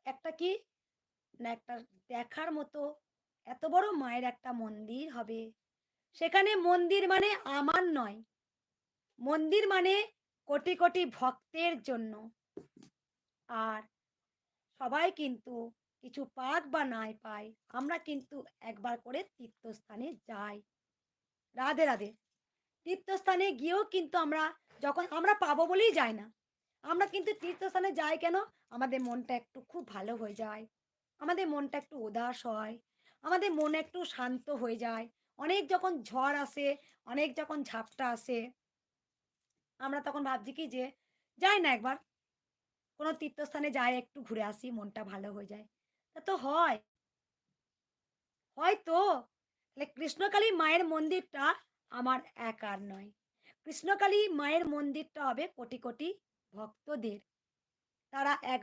একটা কি না একটা দেখার মতো এত বড় মায়ের একটা মন্দির হবে। সেখানে মন্দির মানে আমার নয়। মন্দির মানে কোটি, কোটি ভক্তের জন্য। আর সবাই কিন্তু কিছু পাক বা নাই পাই, আমরা কিন্তু একবার করে তীর্থস্থানে যাই। রাধে, রাধে। তীর্থস্থানে গিয়েও কিন্তু আমরা যখন আমরা পাবো বলেই যাই না। আমরা কিন্তু তীর্থস্থানে যাই কেন? আমাদের মনটা একটু খুব ভালো হয়ে যায়। আমাদের মনটা একটু উদাস হয়। আমাদের মন একটু শান্ত হয়ে যায়। অনেক যখন ঝড় আসে, অনেক যখন ঝাপটা আসে, আমরা তখন ভাবছি কি যে, যাই না একবার কোনো তীর্থস্থানে যাই একটু ঘুরে আসি, মনটা ভালো হয়ে যায়। তা তো হয়, হয় তো। তাহলে কৃষ্ণকালী মায়ের মন্দিরটা আমার একার নয়। কৃষ্ণকালী মায়ের মন্দিরটা হবে কোটি, কোটি ভক্তদের। তারা এক